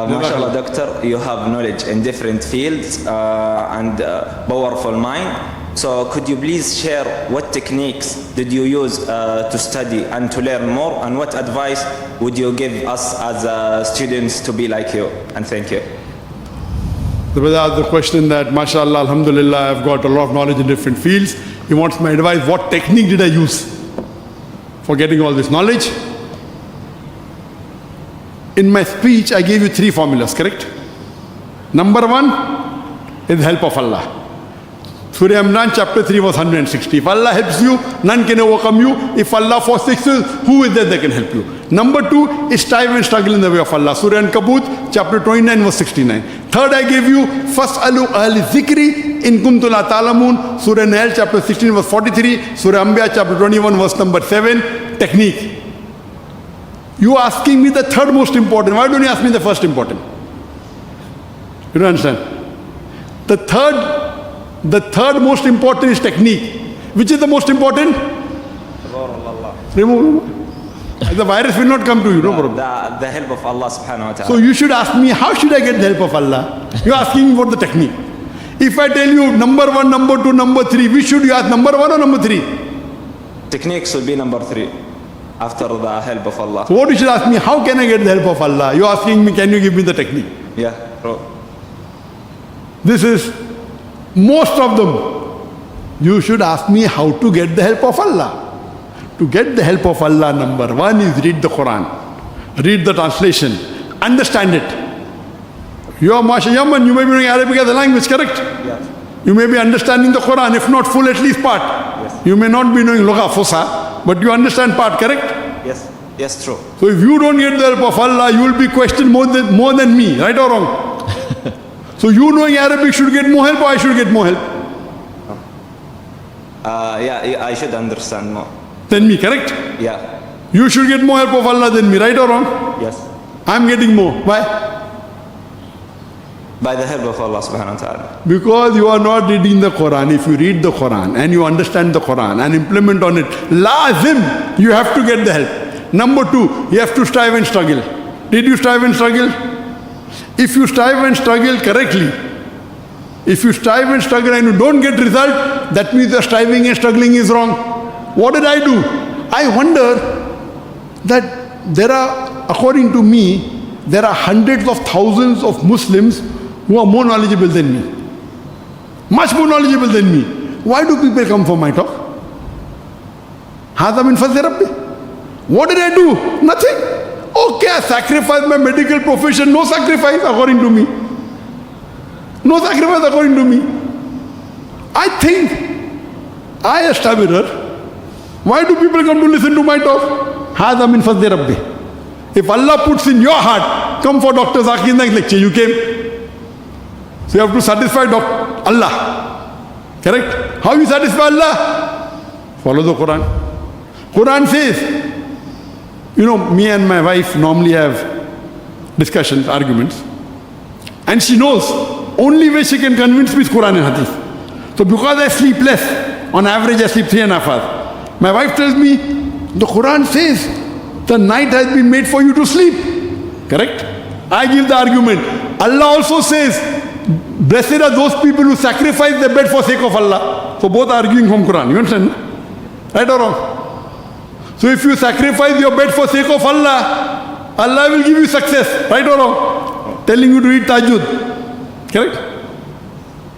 MashaAllah, doctor, you have knowledge in different fields and powerful mind. So could you please share what techniques did you use to study and to learn more, and what advice would you give us as students to be like you? And thank you. The brother asked the question that, MashaAllah, Alhamdulillah, I've got a lot of knowledge in different fields. He wants my advice. What technique did I use for getting all this knowledge? In my speech, I gave you 3 formulas, correct? Number 1 is the help of Allah. Surah Imran chapter 3 verse 160. If Allah helps you, none can overcome you. If Allah forsakes you, who is there that can help you? Number 2 is strive and struggle in the way of Allah. Surah Ankabut chapter 29 verse 69. Third, I gave you Fas'alu ahli zikri in kuntum la ta'lamun. Surah Nahl chapter 16 verse 43. Surah Anbiya chapter 21 verse number 7. Technique. You asking me the third most important. Why don't you ask me the first important? You don't understand? The third most important is technique. Which is the most important? Remove. The virus will not come to you, no problem. The help of Allah subhanahu wa ta'ala. So you should ask me, how should I get the help of Allah? You're asking me for the technique. If I tell you number 1, number 2, number 3, which should you ask, number 1 or number 3? Technique should be number 3 after the help of Allah. So what you should ask me, how can I get the help of Allah? You're asking me, can you give me the technique? Yeah, bro. This is most of them. You should ask me how to get the help of Allah. To get the help of Allah, number 1 is read the Quran. Read the translation. Understand it. You are Masha Yaman, you may be knowing Arabic as a language, correct? Yes. You may be understanding the Quran, if not full, at least part. Yes. You may not be knowing Lugha Fusa, but you understand part, correct? Yes. Yes, true. So if you don't get the help of Allah, you will be questioned more than me, right or wrong? So you knowing Arabic should get more help, or I should get more help? Yeah, I should understand more. Than me, correct? Yeah. You should get more help of Allah than me, right or wrong? Yes. I'm getting more. Why? By the help of Allah subhanahu wa ta'ala. Because you are not reading the Quran. If you read the Quran and you understand the Quran and implement on it, lazim, you have to get the help. Number 2, you have to strive and struggle. Did you strive and struggle? If you strive and struggle correctly, if you strive and struggle and you don't get result, that means the striving and struggling is wrong. What did I do? I wonder that there are, according to me, there are hundreds of thousands of Muslims who are more knowledgeable than me. Much more knowledgeable than me. Why do people come for my talk? Hadha min fadli Rabbi. What did I do? Nothing. Okay, I sacrificed my medical profession. No sacrifice according to me. No sacrifice according to me. I think I, a stabirer, why do people come to listen to my talk? Hadha min fadli Rabbi. If Allah puts in your heart, come for Dr. Zakir Naik lecture, you came. So you have to satisfy Allah. Correct? How you satisfy Allah? Follow the Quran. Quran says, you know, me and my wife normally have discussions, arguments. And she knows, only way she can convince me is Quran and Hadith. So because I sleep less, on average I sleep 3.5 hours. My wife tells me, the Quran says, the night has been made for you to sleep. Correct? I give the argument. Allah also says, blessed are those people who sacrifice their bed for sake of Allah. So both are arguing from Quran. You understand? Right or wrong? So if you sacrifice your bed for sake of Allah, Allah will give you success. Right or wrong? Telling you to read Tajud. Correct?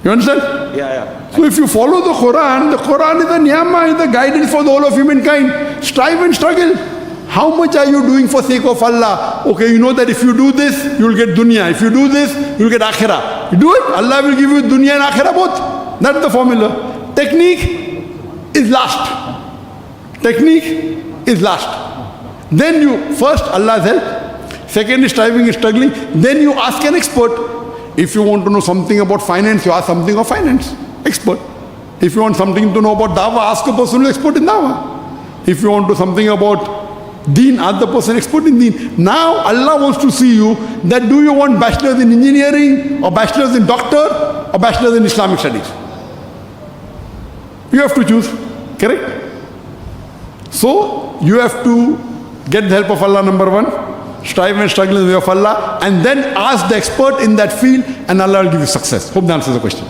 You understand? Yeah. So if you follow the Quran is the niyama, is the guidance for the whole of humankind. Strive and struggle. How much are you doing for sake of Allah? Okay, you know that if you do this, you will get dunya. If you do this, you will get akhirah. You do it, Allah will give you dunya and akhirah both. That's the formula. Technique is last. Technique is last. Then you, first Allah's help. Second is striving and struggling. Then you ask an expert. If you want to know something about finance, you ask something of finance. Expert. If you want something to know about dawah, ask a person who is expert in dawah. If you want to know something about Deen, ask the person expert in Deen. Now Allah wants to see you that do you want bachelor's in engineering or bachelor's in doctor or bachelor's in Islamic studies? You have to choose. Correct? So you have to get the help of Allah, number 1. strive and struggle in the way of Allah, and then ask the expert in that field, and Allah will give you success. Hope that answers the question.